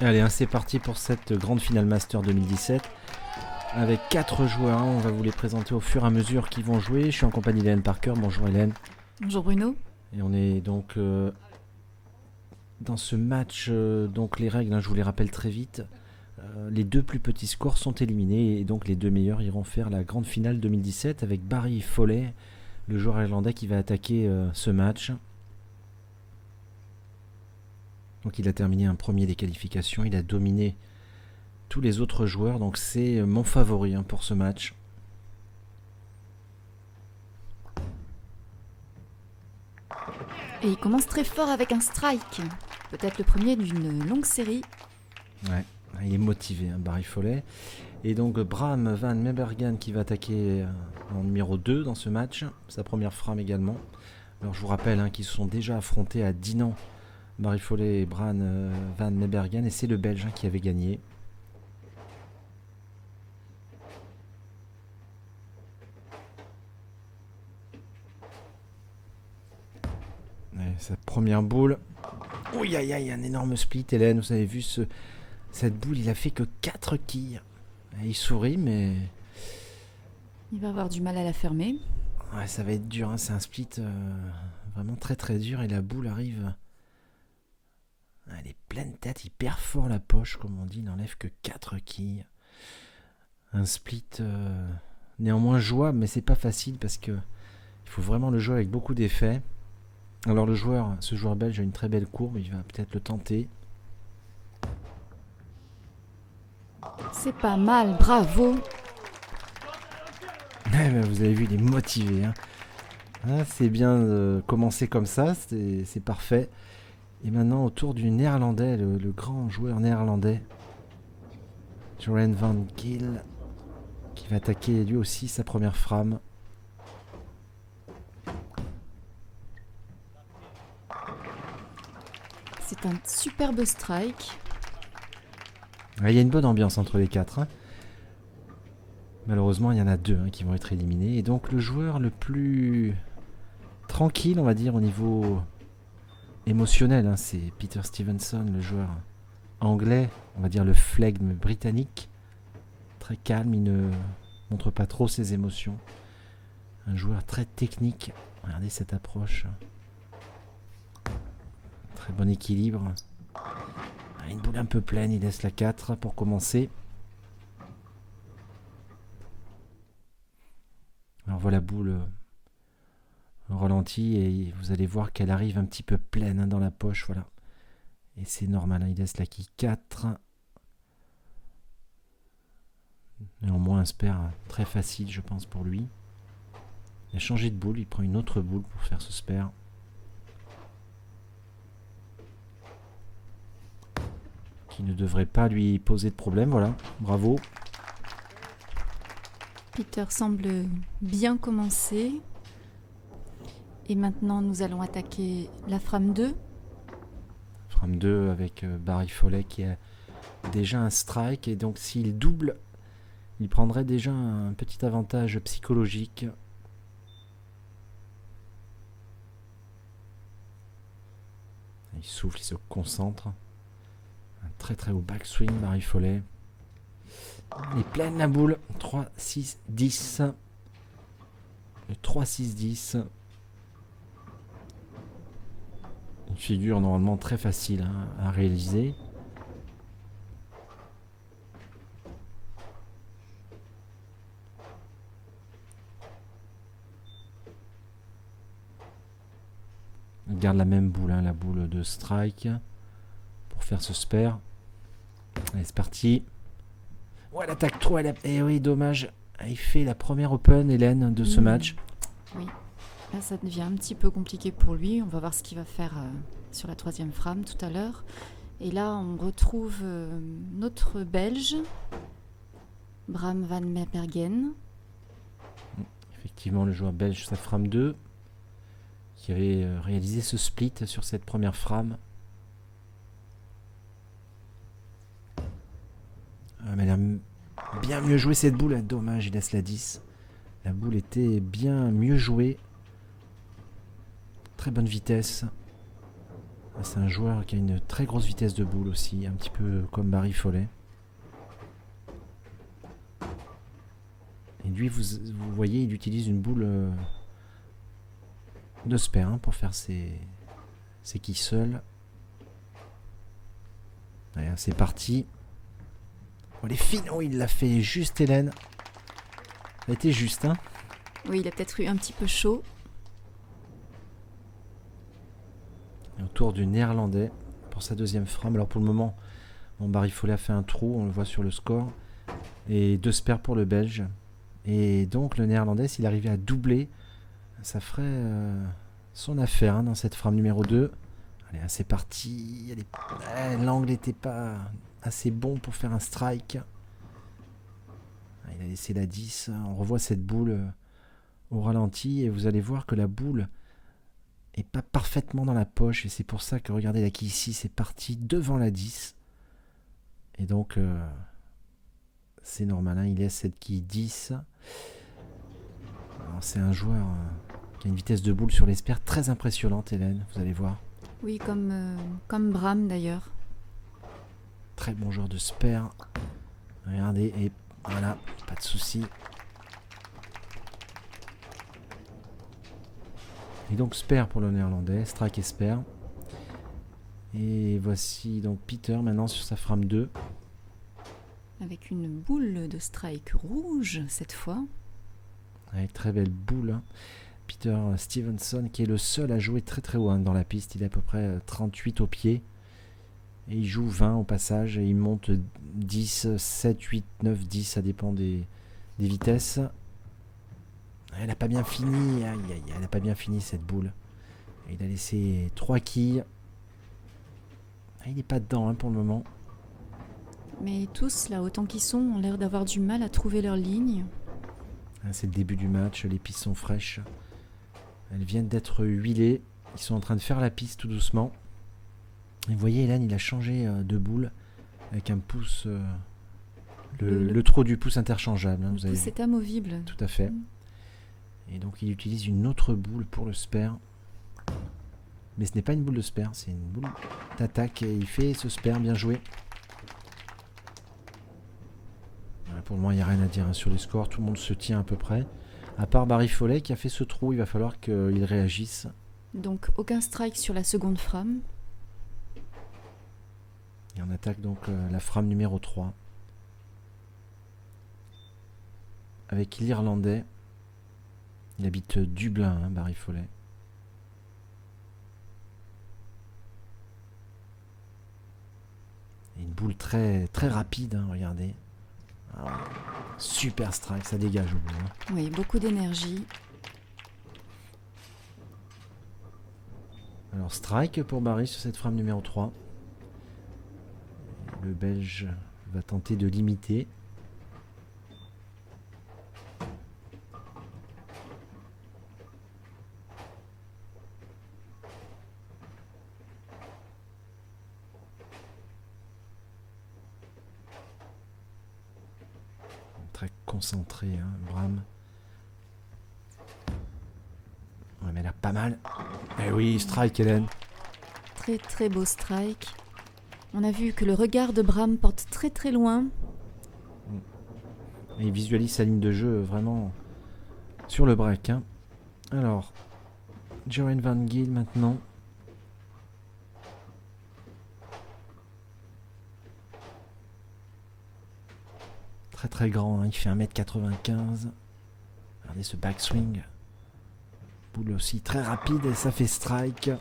Allez, hein, c'est parti pour cette grande finale Master 2017. Avec 4 joueurs, hein, on va vous les présenter au fur et à mesure qu'ils vont jouer. Je suis en compagnie d'Hélène Parker. Bonjour Hélène. Bonjour Bruno. Et on est donc dans ce match. Donc les règles, hein, je vous les rappelle très vite. Les deux plus petits scores sont éliminés et donc les deux meilleurs iront faire la grande finale 2017 avec Barry Foley, le joueur irlandais qui va attaquer ce match. Donc il a terminé un premier des qualifications, il a dominé tous les autres joueurs, donc c'est mon favori pour ce match. Et il commence très fort avec un strike. Peut-être le premier d'une longue série. Ouais, il est motivé, Barry Foley. Et donc Bram van Mebergen qui va attaquer en numéro 2 dans ce match, sa première frame également. Alors je vous rappelle qu'ils se sont déjà affrontés à Dinan, Barry Foley et Bram van Mebergen, et c'est le Belge qui avait gagné. Ouais, sa première boule. Ouh aïe aïe, un énorme split, Hélène, vous avez vu cette boule, il a fait que 4 quilles. Il sourit, mais Il va avoir du mal à la fermer. ouais, ça va être dur, hein. C'est un split vraiment très très dur et la boule arrive. Elle est pleine tête, il perd fort la poche, comme on dit, il n'enlève que 4 quilles. Un split néanmoins jouable, mais c'est pas facile parce que il faut vraiment le jouer avec beaucoup d'effets. Alors ce joueur belge a une très belle courbe, il va peut-être le tenter. C'est pas mal, bravo. Vous avez vu, il est motivé. C'est bien de commencer comme ça, c'est parfait. Et maintenant, au tour du néerlandais, le grand joueur néerlandais, Joran van Giel, qui va attaquer lui aussi sa première frame. C'est un superbe strike. Il y a une bonne ambiance entre les quatre. Malheureusement, il y en a deux qui vont être éliminés. Et donc, le joueur le plus tranquille, on va dire, au niveau émotionnel, c'est Peter Stevenson, le joueur anglais, on va dire le flegme britannique. Très calme, il ne montre pas trop ses émotions. Un joueur très technique. Regardez cette approche. Très bon équilibre. Une boule un peu pleine, il laisse la 4 pour commencer. Alors voilà la boule au ralenti et vous allez voir qu'elle arrive un petit peu pleine dans la poche, voilà. Et c'est normal, il laisse la quille 4. Néanmoins un spare très facile je pense pour lui. Il a changé de boule, il prend une autre boule pour faire ce spare. Qui ne devrait pas lui poser de problème, voilà, bravo. Peter semble bien commencer. Et maintenant, nous allons attaquer la frame 2. Frame 2 avec Barry Foley qui a déjà un strike. Et donc s'il double, il prendrait déjà un petit avantage psychologique. Il souffle, il se concentre. Un très très haut backswing, Barry Foley. Il est pleine la boule. 3, 6, 10. Le 3, 6, 10. Une figure normalement très facile à réaliser. Il garde la même boule, la boule de strike, pour faire ce spare. Allez, c'est parti. Ouais, elle attaque trop. Eh oui, dommage. Il fait la première open, Hélène, de ce match. Oui, là ça devient un petit peu compliqué pour lui. On va voir ce qu'il va faire sur la troisième frame tout à l'heure. Et là, on retrouve notre Belge, Bram van Mebergen. Effectivement, le joueur belge, sa frame 2, qui avait réalisé ce split sur cette première frame. Mais elle a bien mieux joué cette boule. Dommage, il laisse la 10. La boule était bien mieux jouée. Très bonne vitesse. C'est un joueur qui a une très grosse vitesse de boule aussi, un petit peu comme Barry Foley. Et lui, vous voyez, il utilise une boule de sper pour faire ses quilles seules. Allez, c'est parti. Oh, les fines, oh, il l'a fait juste, Hélène. Ça a été juste, hein. Oui, il a peut-être eu un petit peu chaud. Et autour du néerlandais pour sa deuxième frame. Alors pour le moment, Barry Foley a fait un trou, on le voit sur le score. Et 2 spares pour le belge. Et donc le néerlandais, s'il arrivait à doubler, ça ferait son affaire dans cette frame numéro 2. Allez, c'est parti. L'angle n'était pas assez bon pour faire un strike. Il a laissé la 10. On revoit cette boule au ralenti et vous allez voir que la boule est pas parfaitement dans la poche. Et c'est pour ça que, regardez, la quille ici, c'est parti devant la 10. Et donc, c'est normal, hein, il laisse cette quille 10. Alors, c'est un joueur qui a une vitesse de boule sur l'espère très impressionnante, Hélène, vous allez voir. Oui, comme Bram d'ailleurs. Très bon joueur de spare. Regardez, et voilà, pas de souci. Et donc spare pour le néerlandais, strike et spare. Et voici donc Peter maintenant sur sa frame 2. Avec une boule de strike rouge cette fois. Avec très belle boule. Hein. Peter Stevenson qui est le seul à jouer très très haut dans la piste. Il est à peu près 38 au pied. Et il joue 20 au passage. Et il monte 10, 7, 8, 9, 10. Ça dépend des vitesses. Elle n'a pas bien fini. Aïe, aïe, elle n'a pas bien fini cette boule. Et il a laissé 3 quilles. Il n'est pas dedans pour le moment. Mais tous, là, autant qu'ils sont, ont l'air d'avoir du mal à trouver leur ligne. C'est le début du match, les pistes sont fraîches. Elles viennent d'être huilées. Ils sont en train de faire la piste tout doucement. Et vous voyez, Hélène, il a changé de boule avec un pouce... le trou du pouce interchangeable. Vous avez c'est amovible. Tout à fait. Et donc, il utilise une autre boule pour le spare. Mais ce n'est pas une boule de spare, c'est une boule d'attaque. Et il fait ce spare, bien joué. Pour le moment, il n'y a rien à dire sur les scores. Tout le monde se tient à peu près. À part Barry Foley qui a fait ce trou, il va falloir qu'il réagisse. Donc, aucun strike sur la seconde frame. Et on attaque donc la frame numéro 3. Avec l'Irlandais. Il habite Dublin, Barry Foley. Et une boule très, très rapide, regardez. Ah, super strike, ça dégage au bout. Oui, beaucoup d'énergie. Alors strike pour Barry sur cette frame numéro 3. Le Belge va tenter de limiter. Très concentré, Bram. Ouais, mais elle a pas mal. Eh oui, strike, Hélène. Très très beau strike. On a vu que le regard de Bram porte très très loin. Et il visualise sa ligne de jeu vraiment sur le break. Alors, Joran Van Giel maintenant. Très très grand, il fait 1m95. Regardez ce backswing. Boule aussi très rapide et ça fait strike.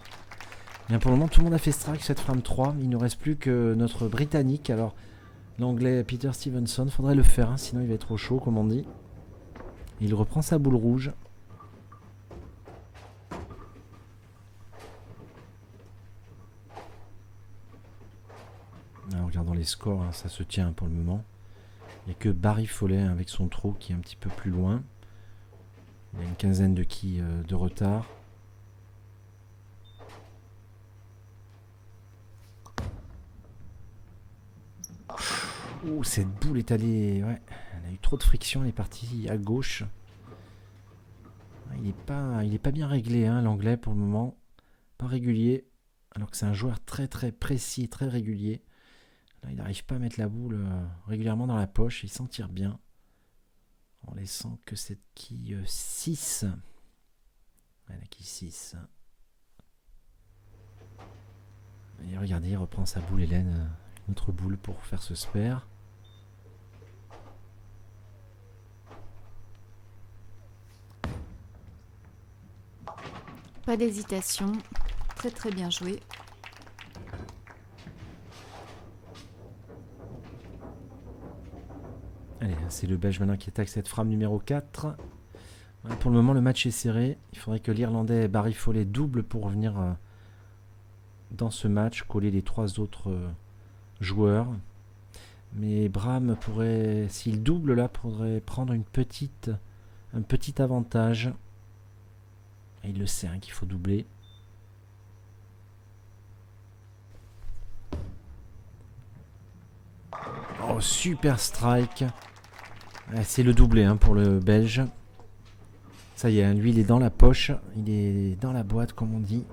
Bien, pour le moment, tout le monde a fait strike cette frame 3. Il ne reste plus que notre Britannique. Alors, l'Anglais Peter Stevenson, faudrait le faire, sinon il va être trop chaud, comme on dit. Et il reprend sa boule rouge. Alors, regardons les scores, ça se tient pour le moment. Il n'y a que Barry Foley avec son trou qui est un petit peu plus loin. Il y a une quinzaine de quilles de retard. Ouh, cette boule est allée... Ouais, elle a eu trop de friction, elle est partie à gauche. Il est pas bien réglé, l'anglais pour le moment. Pas régulier. alors que c'est un joueur très très précis, très régulier. Là, il n'arrive pas à mettre la boule régulièrement dans la poche, il s'en tire bien. En laissant que cette quille 6. La quille 6. Et regardez, il reprend sa boule, Hélène. Une autre boule pour faire ce spare. Pas d'hésitation. Très très bien joué. Allez, c'est le Belge maintenant qui attaque cette frame numéro 4. Pour le moment, le match est serré. Il faudrait que l'Irlandais Barry Foley double pour revenir dans ce match, coller les 3 autres joueurs. Mais Bram pourrait, s'il double là, pourrait prendre un petit avantage. Et il le sait qu'il faut doubler. Oh, super strike. C'est le doublé pour le Belge. Ça y est, lui il est dans la poche. Il est dans la boîte comme on dit.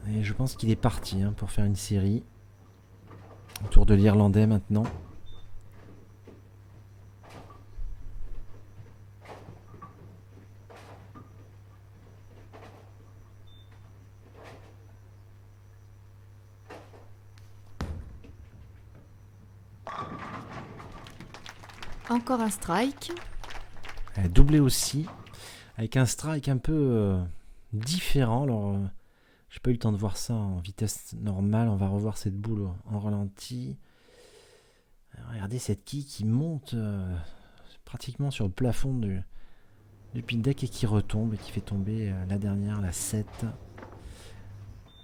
Et je pense qu'il est parti pour faire une série. Autour de l'Irlandais maintenant. Encore un strike. Doublé aussi. Avec un strike un peu différent. Alors, j'ai pas eu le temps de voir ça en vitesse normale. On va revoir cette boule en ralenti. Alors, regardez cette quille qui monte pratiquement sur le plafond du pin deck et qui retombe et qui fait tomber la dernière, la 7.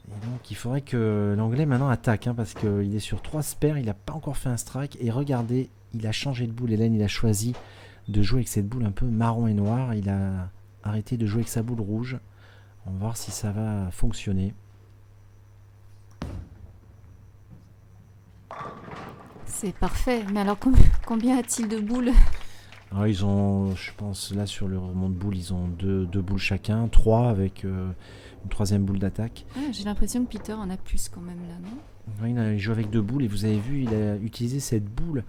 Et donc il faudrait que l'Anglais maintenant attaque parce qu'il est sur 3 spares, il n'a pas encore fait un strike. Et regardez, il a changé de boule. Hélène, il a choisi de jouer avec cette boule un peu marron et noir. Il a arrêté de jouer avec sa boule rouge. On va voir si ça va fonctionner. C'est parfait. Mais alors combien a-t-il de boules? Alors ils ont, je pense, là sur le remont de boule, ils ont deux boules chacun, 3 avec une 3e boule d'attaque. J'ai l'impression que Peter en a plus quand même là, non? Oui, il joue avec 2 boules et vous avez vu, il a utilisé cette boule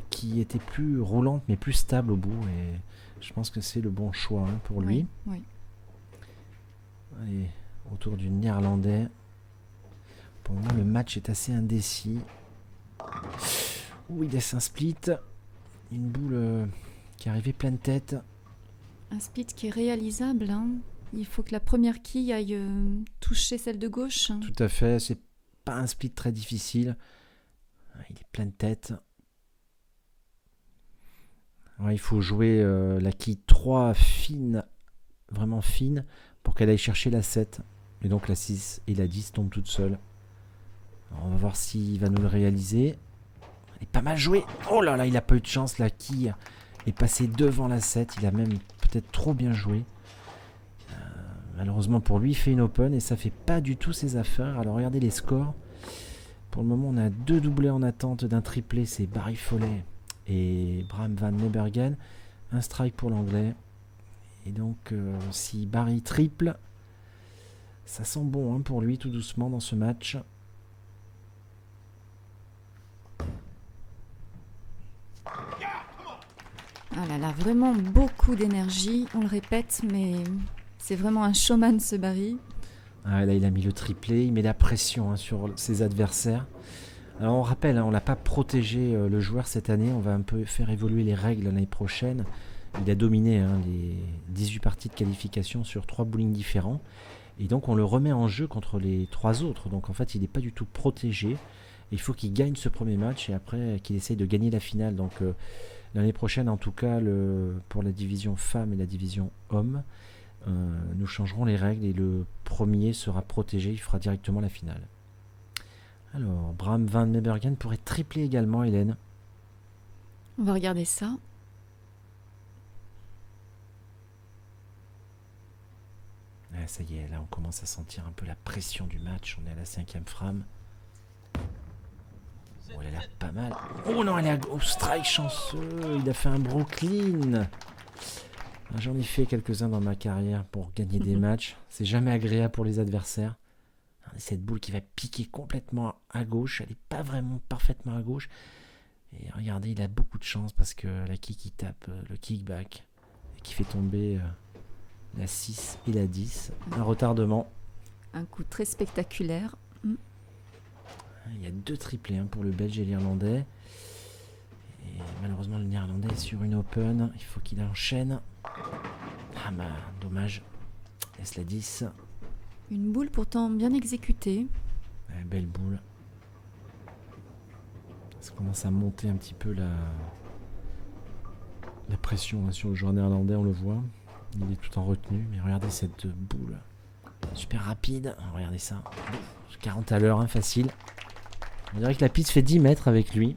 qui était plus roulante mais plus stable au bout. Et je pense que c'est le bon choix pour lui. Oui. Allez, autour du Néerlandais. Pour moi, le match est assez indécis. Il laisse un split. Une boule qui est arrivée pleine tête. Un split qui est réalisable. Il faut que la première quille aille toucher celle de gauche. Tout à fait. C'est pas un split très difficile. Il est pleine tête. Alors, il faut jouer la quille 3 fine, vraiment fine, pour qu'elle aille chercher la 7. Et donc la 6 et la 10 tombent toutes seules. Alors, on va voir s'il va nous le réaliser. Elle est pas mal jouée. Oh là là, il n'a pas eu de chance. La quille est passée devant la 7. Il a même peut-être trop bien joué. Malheureusement pour lui, il fait une open et ça fait pas du tout ses affaires. Alors regardez les scores. Pour le moment, on a 2 doublés en attente d'un triplé. C'est Barry Foley et Bram Van Meebergen. Un strike pour l'Anglais. Et donc, si Barry triple, ça sent bon pour lui tout doucement dans ce match. Ah là là, vraiment beaucoup d'énergie, on le répète, mais c'est vraiment un showman ce Barry. Là, il a mis le triplé, il met la pression sur ses adversaires. Alors on rappelle, on l'a pas protégé le joueur cette année, on va un peu faire évoluer les règles l'année prochaine. Il a dominé les 18 parties de qualification sur 3 bowling différents. Et donc on le remet en jeu contre les 3 autres. Donc en fait il n'est pas du tout protégé. Il faut qu'il gagne ce premier match et après qu'il essaye de gagner la finale. Donc l'année prochaine en tout cas pour la division femmes et la division hommes, nous changerons les règles et le premier sera protégé, il fera directement la finale. Alors Bram Van Meebergen pourrait tripler également, Hélène. On va regarder ça. Ça y est, là on commence à sentir un peu la pression du match. On est à la 5e frame. Oh, elle a l'air pas mal. Oh non, elle est au strike chanceux. Il a fait un Brooklyn. J'en ai fait quelques-uns dans ma carrière pour gagner des matchs. C'est jamais agréable pour les adversaires. Cette boule qui va piquer complètement à gauche. Elle n'est pas vraiment parfaitement à gauche. Et regardez, il a beaucoup de chance parce que la quille qui tape le kickback et qui fait tomber la 6 et la 10. Un retardement. Un coup très spectaculaire. Il y a 2 triplés pour le Belge et l'Irlandais. Et malheureusement, le Néerlandais est sur une open. Il faut qu'il enchaîne. Ah bah, dommage. Laisse la 10. Une boule pourtant bien exécutée. Belle boule. Ça commence à monter un petit peu la pression sur le joueur néerlandais, on le voit. Il est tout en retenue. Mais regardez cette boule. Super rapide. Regardez ça. 40 à l'heure, facile. On dirait que la piste fait 10 mètres avec lui.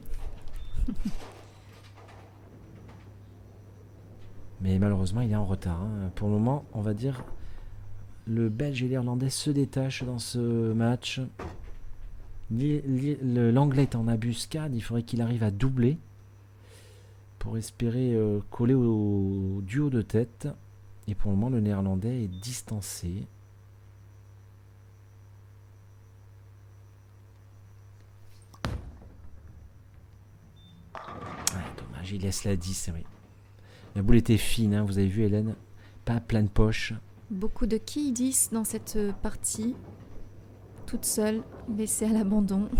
Mais malheureusement, il est en retard. Pour le moment, on va dire, le Belge et l'Irlandais se détachent dans ce match. L'Anglais est en embuscade. Il faudrait qu'il arrive à doubler pour espérer coller au duo de tête. Et pour le moment, le Néerlandais est distancé. Dommage, il laisse la 10, oui. La boule était fine, vous avez vu Hélène, pas plein de poches. Beaucoup de quilles 10 dans cette partie, toute seule, laissée à l'abandon.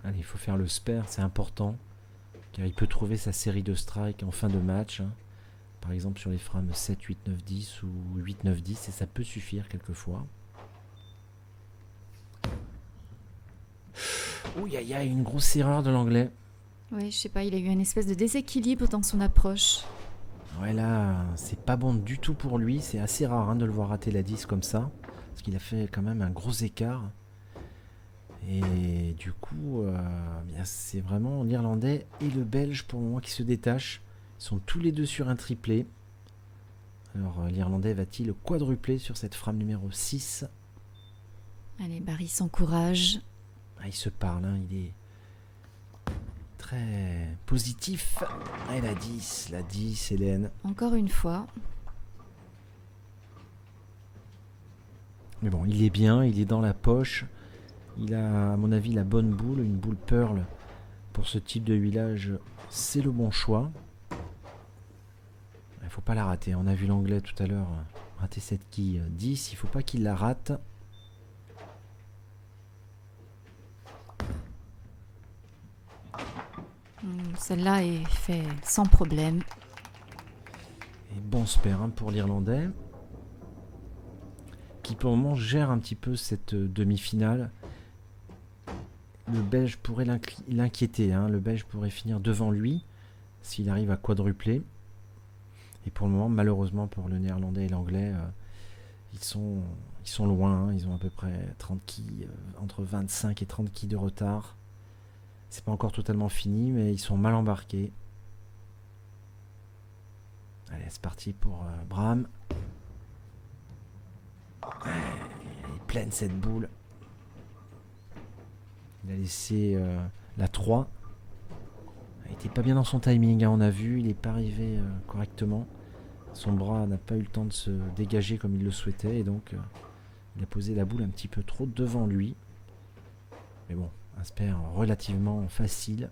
Allez, il faut faire le spare, c'est important, car il peut trouver sa série de strikes en fin de match. Par exemple sur les frames 7, 8, 9, 10 ou 8, 9, 10, et ça peut suffire quelquefois. Ouh, il y a une grosse erreur de l'Anglais. Oui, je sais pas, il a eu une espèce de déséquilibre dans son approche. Ouais, là, c'est pas bon du tout pour lui. C'est assez rare de le voir rater la 10 comme ça. Parce qu'il a fait quand même un gros écart. Et du coup, c'est vraiment l'Irlandais et le Belge pour le moment qui se détachent. Ils sont tous les deux sur un triplé. Alors, l'Irlandais va-t-il quadrupler sur cette frame numéro 6 ? Allez, Barry s'encourage. Il se parle, il est très positif. Et la 10, Hélène. Encore une fois. Mais bon, il est bien, il est dans la poche. Il a, à mon avis, la bonne boule, une boule Pearl. Pour ce type de huilage, c'est le bon choix. Il ne faut pas la rater. On a vu l'Anglais tout à l'heure rater cette quille 10. Il ne faut pas qu'il la rate. Celle-là est faite sans problème. Et bon spare pour l'Irlandais, qui pour le moment gère un petit peu cette demi-finale. Le Belge pourrait l'inquiéter. Le Belge pourrait finir devant lui s'il arrive à quadrupler. Et pour le moment, malheureusement pour le Néerlandais et l'Anglais, ils sont loin. Ils ont à peu près 30 quilles, entre 25 et 30 quilles de retard. C'est pas encore totalement fini, mais ils sont mal embarqués. Allez, c'est parti pour Bram. Elle est pleine cette boule. Il a laissé la 3. Il était pas bien dans son timing, on a vu. Il n'est pas arrivé correctement. Son bras n'a pas eu le temps de se dégager comme il le souhaitait. Et donc, il a posé la boule un petit peu trop devant lui. Mais bon. Un spare relativement facile.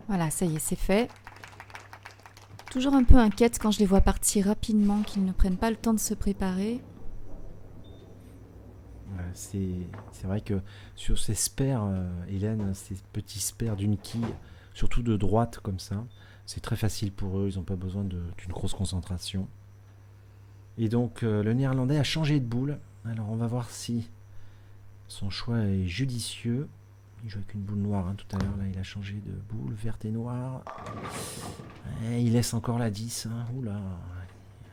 Voilà, ça y est, c'est fait. Toujours un peu inquiète quand je les vois partir rapidement, qu'ils ne prennent pas le temps de se préparer. C'est vrai que sur ces spares, Hélène, ces petits spares d'une quille, surtout de droite comme ça, c'est très facile pour eux, ils n'ont pas besoin d'une grosse concentration. Et donc le Néerlandais a changé de boule. Alors on va voir si son choix est judicieux. Il joue avec une boule noire tout à l'heure. Là il a changé de boule, verte et noire. Et il laisse encore la 10. Oula,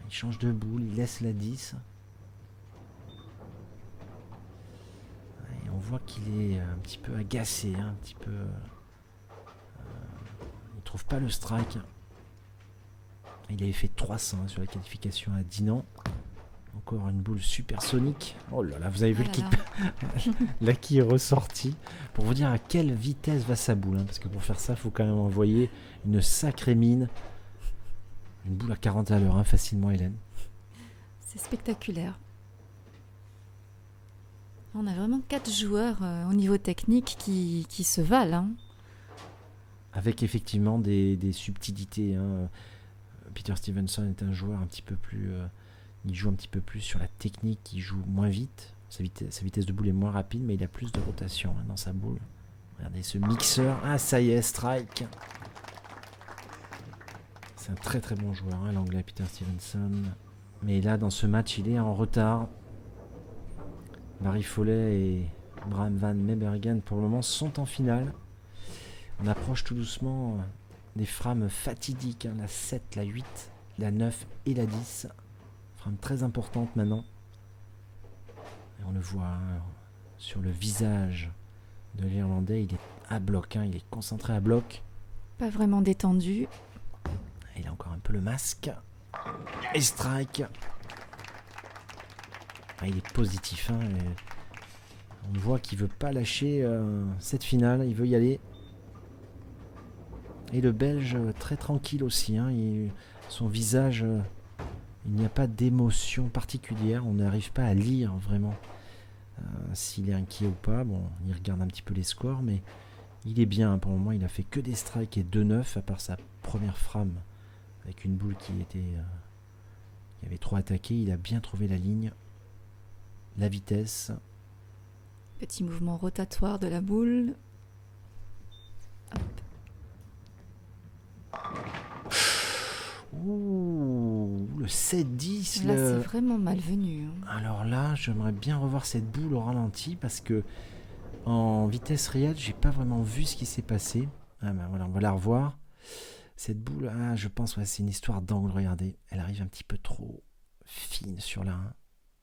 il change de boule, il laisse la 10. Et on voit qu'il est un petit peu agacé, un petit peu... il trouve pas le strike. Il avait fait 300 sur la qualification à Dinan. Encore une boule supersonique. Oh là là, vous avez vu Ah le là kick. là. Là qui est ressorti. Pour vous dire à quelle vitesse va sa boule. Parce que pour faire ça, il faut quand même envoyer une sacrée mine. Une boule à 40 à l'heure, facilement, Hélène. C'est spectaculaire. On a vraiment 4 joueurs au niveau technique qui se valent. Hein. Avec effectivement des subtilités. Peter Stevenson est un joueur un petit peu plus... il joue un petit peu plus sur la technique, il joue moins vite. Sa vitesse de boule est moins rapide, mais il a plus de rotation dans sa boule. Regardez ce mixeur. Ah, ça y est, strike. C'est un très très bon joueur, l'anglais Peter Stevenson. Mais là, dans ce match, il est en retard. Barry Foley et Bram Van Mebergen, pour le moment, sont en finale. On approche tout doucement des frames fatidiques, la 7, la 8, la 9 et la 10. Frame très importante maintenant. Et on le voit sur le visage de l'Irlandais, il est à bloc, il est concentré à bloc. Pas vraiment détendu. Il a encore un peu le masque. Et strike. Il est positif. On voit qu'il veut pas lâcher cette finale. Il veut y aller. Et le Belge très tranquille aussi. Son visage, il n'y a pas d'émotion particulière. On n'arrive pas à lire vraiment s'il est inquiet ou pas. Bon, il regarde un petit peu les scores, mais il est bien. Pour le moment, il a fait que des strikes et 2-9 à part sa première frame avec une boule qui avait trop attaqué. Il a bien trouvé la ligne, la vitesse. Petit mouvement rotatoire de la boule. Hop. Ouh, le 7-10. Là, c'est vraiment malvenu. Alors là, j'aimerais bien revoir cette boule au ralenti parce que en vitesse réelle, j'ai pas vraiment vu ce qui s'est passé. Voilà, on va la revoir. Cette boule, je pense, c'est une histoire d'angle. Regardez, elle arrive un petit peu trop fine sur la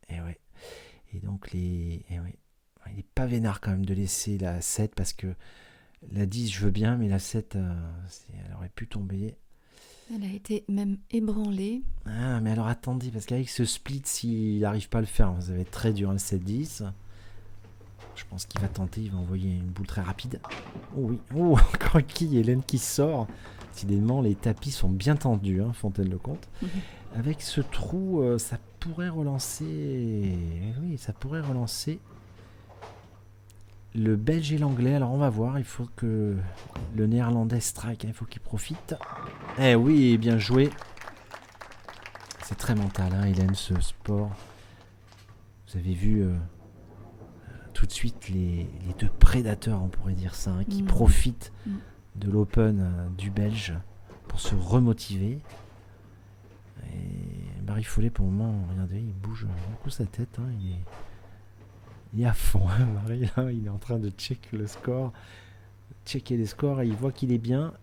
1. Et donc, il est pas vénard quand même de laisser la 7 parce que la 10, je veux bien, mais la 7, elle aurait pu tomber. Elle a été même ébranlée. Mais alors attendez, parce qu'avec ce split, s'il n'arrive pas à le faire, ça va être très dur, le 7-10. Je pense qu'il va tenter, il va envoyer une boule très rapide. Oh oui, encore Hélène qui sort. Décidément, les tapis sont bien tendus, Fontaine-le-Comte. Avec ce trou, ça pourrait relancer... Oui, ça pourrait relancer le Belge et l'Anglais. Alors on va voir, il faut que le Néerlandais strike, il faut qu'il profite. Eh oui, bien joué. C'est très mental, Hélène, ce sport. Vous avez vu tout de suite les deux prédateurs, on pourrait dire ça, qui profitent de l'Open du Belge pour se remotiver. Et Barry Foley, pour le moment, regardez, il bouge beaucoup sa tête. Il est à fond, Barry, là, il est en train de checker les scores et il voit qu'il est bien.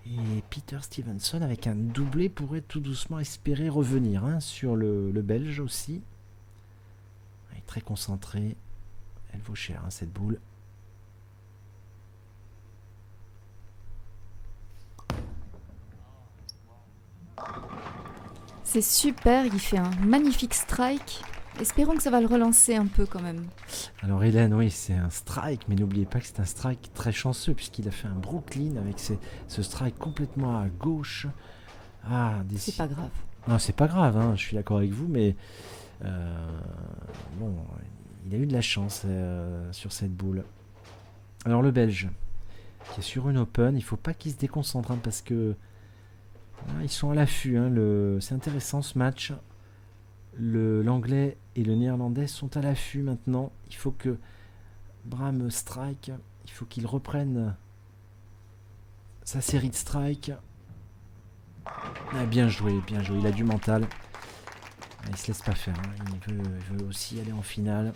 Et Peter Stevenson, avec un doublé, pourrait tout doucement espérer revenir sur le Belge aussi. Il est très concentré. Elle vaut cher, cette boule. C'est super, il fait un magnifique strike. Espérons que ça va le relancer un peu quand même. Alors Hélène, oui, c'est un strike, mais n'oubliez pas que c'est un strike très chanceux puisqu'il a fait un Brooklyn avec ce strike complètement à gauche. C'est pas grave. Non, c'est pas grave, je suis d'accord avec vous, mais bon, il a eu de la chance sur cette boule. Alors le Belge, qui est sur une Open, il faut pas qu'il se déconcentre parce que ils sont à l'affût. C'est intéressant ce match. L'Anglais et le Néerlandais sont à l'affût maintenant. Il faut que Bram strike. Il faut qu'il reprenne sa série de strikes. Bien joué, bien joué. Il a du mental. Il se laisse pas faire. Il veut aussi aller en finale.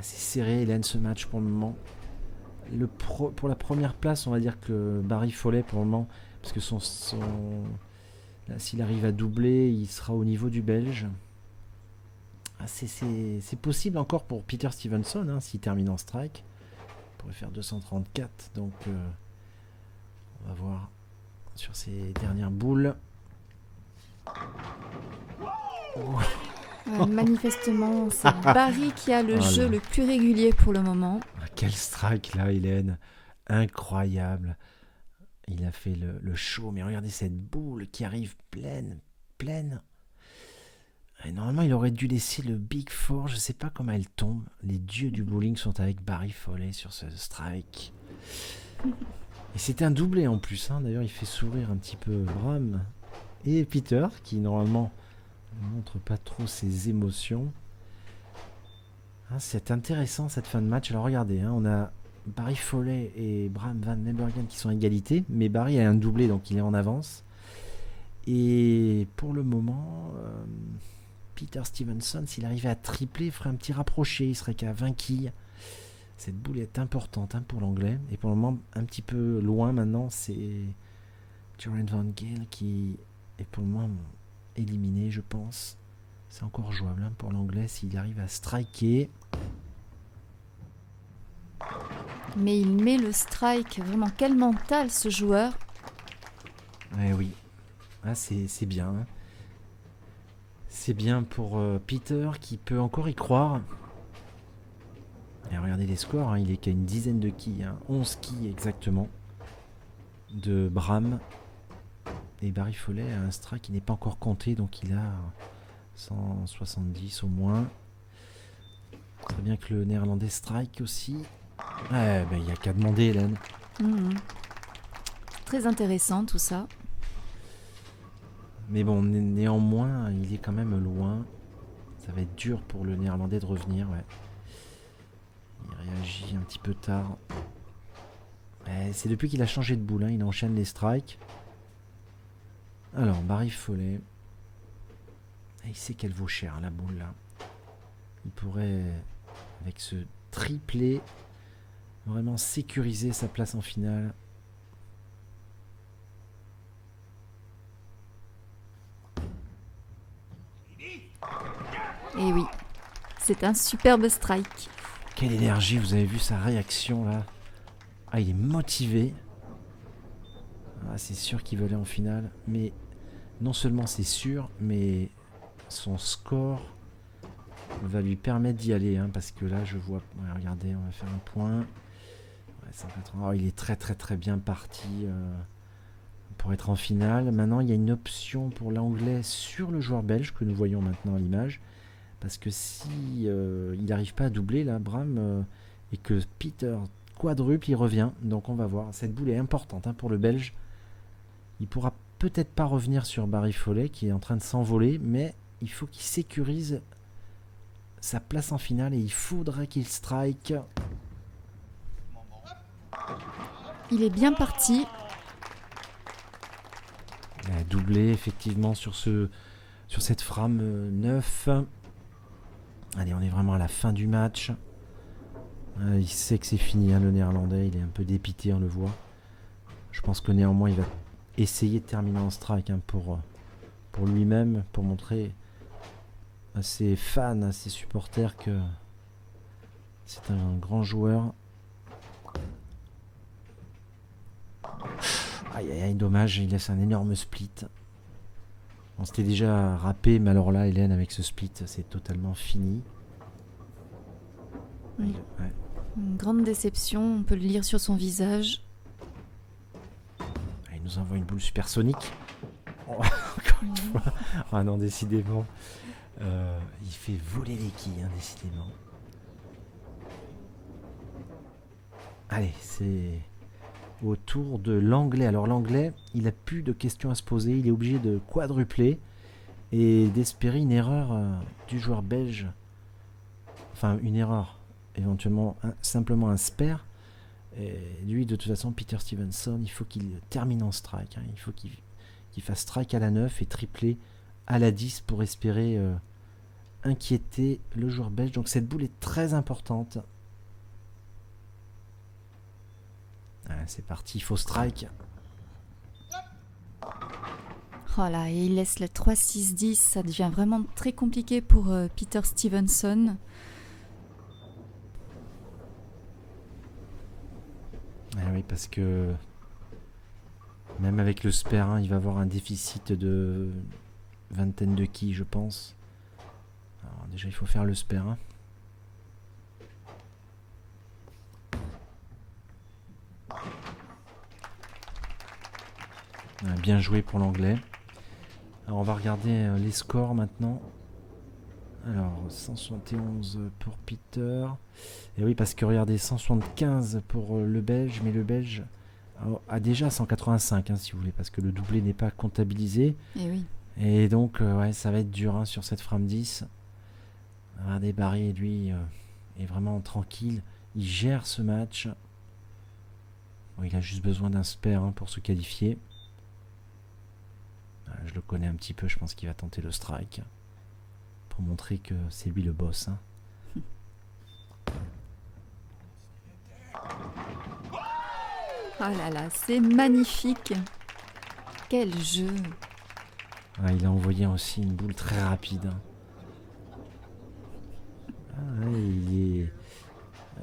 C'est serré, Hélène, ce match pour le moment. Pour la première place, on va dire que Barry Foley pour le moment, parce que là, s'il arrive à doubler, il sera au niveau du Belge. C'est possible encore pour Peter Stevenson, s'il termine en strike. Il pourrait faire 234, donc on va voir sur ces dernières boules. Manifestement, c'est Barry qui a le jeu le plus régulier pour le moment. Quel strike là, Hélène. Incroyable. Il a fait le show, mais regardez cette boule qui arrive pleine. Et normalement, il aurait dû laisser le Big Four. Je ne sais pas comment elle tombe. Les dieux du bowling sont avec Barry Foley sur ce strike. Et c'est un doublé en plus. D'ailleurs, il fait sourire un petit peu Bram et Peter, qui normalement ne montre pas trop ses émotions. C'est intéressant cette fin de match. Alors regardez, on a Barry Foley et Bram Van Lembergen qui sont à égalité, mais Barry a un doublé, donc il est en avance. Et pour le moment, Peter Stevenson, s'il arrivait à tripler, il ferait un petit rapproché, il serait qu'à 20 quilles. Cette boule est importante pour l'anglais. Et pour le moment, un petit peu loin maintenant, c'est Joran Van Gale qui est pour le moment éliminé, je pense. C'est encore jouable pour l'anglais s'il arrive à striker. Mais il met le strike. Vraiment, quel mental ce joueur. Oui. C'est bien. C'est bien pour Peter qui peut encore y croire. Et regardez les scores, il est qu'à une dizaine de quilles. 11 quilles exactement de Bram. Et Barry Foley a un strike qui n'est pas encore compté, donc il a 170 au moins. Très bien que le néerlandais strike aussi. Il n'y a qu'à demander, Hélène. Très intéressant tout ça. Mais bon, néanmoins, il est quand même loin. Ça va être dur pour le néerlandais de revenir. Il réagit un petit peu tard. C'est depuis qu'il a changé de boule. Il enchaîne les strikes. Alors, Barry Foley. Il sait qu'elle vaut cher, la boule là. Il pourrait, avec ce triplé, vraiment sécuriser sa place en finale. Et oui, c'est un superbe strike. Quelle énergie, vous avez vu sa réaction là. Il est motivé. C'est sûr qu'il veut aller en finale. Mais non seulement c'est sûr, mais son score va lui permettre d'y aller. Parce que là, je vois... regardez, on va faire un point. 180. Il est très très très bien parti pour être en finale. Maintenant, il y a une option pour l'anglais sur le joueur belge que nous voyons maintenant à l'image. Parce que si il n'arrive pas à doubler là, Bram, et que Peter quadruple, il revient. Donc on va voir. Cette boule est importante pour le Belge. Il pourra peut-être pas revenir sur Barry Foley qui est en train de s'envoler, mais il faut qu'il sécurise sa place en finale et il faudrait qu'il strike. Il est bien parti. Il a doublé effectivement sur cette frame 9. Allez, on est vraiment à la fin du match. Il sait que c'est fini, le néerlandais. Il est un peu dépité, on le voit. Je pense que néanmoins, il va essayer de terminer en strike pour lui-même, pour montrer à ses fans, à ses supporters que c'est un grand joueur. Dommage, il laisse un énorme split. On s'était déjà râpé, mais alors là, Hélène, avec ce split, c'est totalement fini. Oui. Une grande déception, on peut le lire sur son visage. Il nous envoie une boule supersonique. Encore une fois. Ah non, décidément. Il fait voler les quilles, décidément. Allez, c'est au tour de l'anglais. Alors l'anglais, il n'a plus de questions à se poser. Il est obligé de quadrupler et d'espérer une erreur du joueur belge. Enfin, une erreur. Éventuellement, simplement un spare. Et lui, de toute façon, Peter Stevenson, il faut qu'il termine en strike. Il faut qu'il fasse strike à la 9 et tripler à la 10 pour espérer inquiéter le joueur belge. Donc cette boule est très importante. C'est parti, il faut strike. Voilà, et il laisse le 3-6-10. Ça devient vraiment très compliqué pour Peter Stevenson. Oui, parce que même avec le spare, il va avoir un déficit de vingtaine de quilles, je pense. Alors déjà, il faut faire le spare. Hein. Bien joué pour l'anglais. Alors on va regarder les scores maintenant. Alors 171 pour Peter. Et oui, parce que regardez, 175 pour le Belge, mais le Belge a déjà 185 si vous voulez, parce que le doublé n'est pas comptabilisé. Et oui. Et donc ouais, ça va être dur sur cette frame 10. Regardez, Barry, lui, est vraiment tranquille. Il gère ce match. Bon, il a juste besoin d'un spare pour se qualifier. Je le connais un petit peu, je pense qu'il va tenter le strike pour montrer que c'est lui le boss. Oh là là, c'est magnifique. Quel jeu. Il a envoyé aussi une boule très rapide.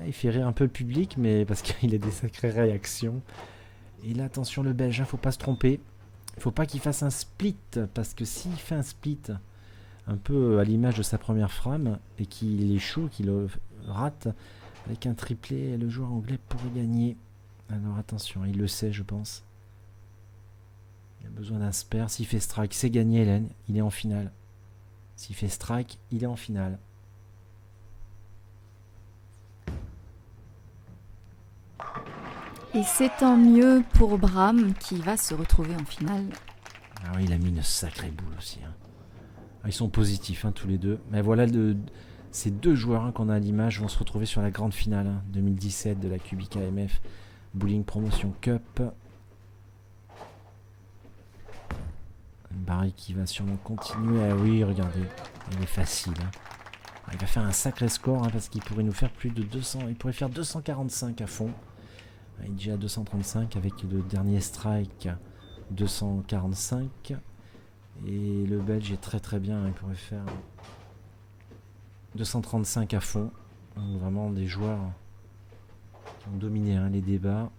Il fait rire un peu le public, mais parce qu'il a des sacrées réactions. Et là, attention le Belge, faut pas se tromper. Il faut pas qu'il fasse un split, parce que s'il fait un split, un peu à l'image de sa première frame, et qu'il échoue, qu'il le rate, avec un triplé, le joueur anglais pourrait gagner. Alors attention, il le sait, je pense. Il a besoin d'un spare. S'il fait strike, c'est gagné, Hélène. Il est en finale. S'il fait strike, il est en finale. Et c'est tant mieux pour Bram qui va se retrouver en finale. Ah oui, il a mis une sacrée boule aussi. Ils sont positifs tous les deux. Mais voilà, ces deux joueurs qu'on a à l'image vont se retrouver sur la grande finale 2017 de la QBKMF Bowling Promotion Cup. Barry qui va sûrement continuer. Ah oui, regardez, il est facile. Il va faire un sacré score parce qu'il pourrait nous faire plus de 200. Il pourrait faire 245 à fond. Il est déjà à 235 avec le dernier strike 245. Et le Belge est très très bien. Il pourrait faire 235 à fond. Donc vraiment des joueurs qui ont dominé les débats.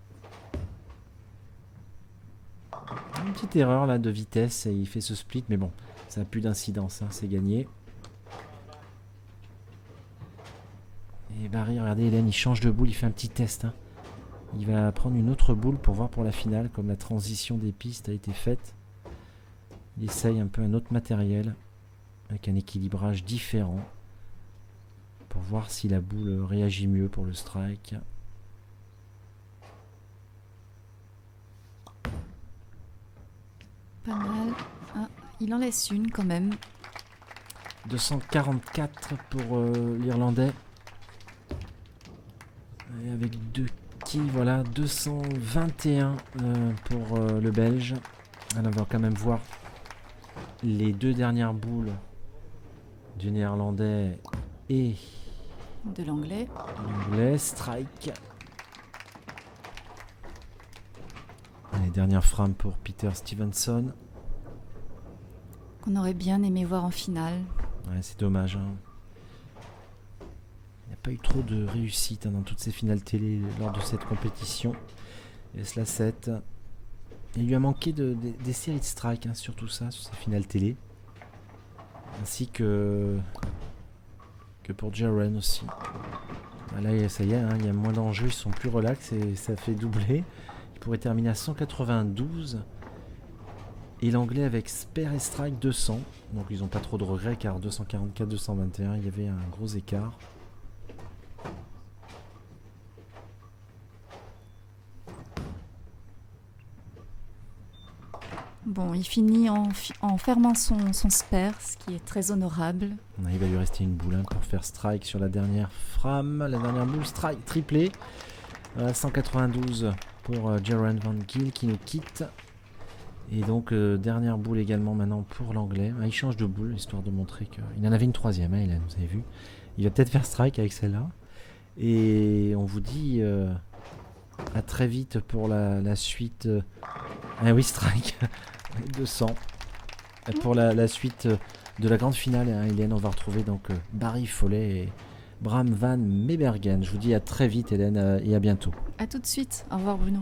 Une petite erreur là de vitesse et il fait ce split, mais bon, ça n'a plus d'incidence, c'est gagné. Et Barry, regardez, Hélène, il change de boule, il fait un petit test. Il va prendre une autre boule pour voir pour la finale, comme la transition des pistes a été faite. Il essaye un peu un autre matériel, avec un équilibrage différent, pour voir si la boule réagit mieux pour le strike. Pas mal. Il en laisse une quand même. 244 pour l'Irlandais. Et avec deux quilles, voilà, 221 pour le Belge. Alors, on va quand même voir les deux dernières boules du Néerlandais et de l'Anglais. Strike. Les dernières frames pour Peter Stevenson. Qu'on aurait bien aimé voir en finale. Ouais, c'est dommage. Il n'y a pas eu trop de réussite dans toutes ces finales télé lors de cette compétition. Et cela 7. Il lui a manqué des séries de strikes, surtout ça, sur ces finales télé. Ainsi que pour Jaren aussi. Là, ça y est, il y a moins d'enjeux, ils sont plus relax et ça fait doubler. Il pourrait terminer à 192. Et l'anglais avec spare et strike 200. Donc ils n'ont pas trop de regrets car 244-221, il y avait un gros écart. Bon, il finit en fermant son spare, ce qui est très honorable. Il va lui rester une boule pour faire strike sur la dernière frame. La dernière boule, strike, triplé. 192 pour Jaren Van Giel qui nous quitte. Et donc, dernière boule également maintenant pour l'anglais. Il change de boule, histoire de montrer qu'il en avait une troisième, Hélène, vous avez vu. Il va peut-être faire strike avec celle-là. Et on vous dit à très vite pour la suite. Ah oui, strike 200. Pour la suite de la grande finale, Hélène, on va retrouver donc Barry Follet et Bram Van Meebergen. Je vous dis à très vite, Hélène, et à bientôt. À tout de suite. Au revoir, Bruno.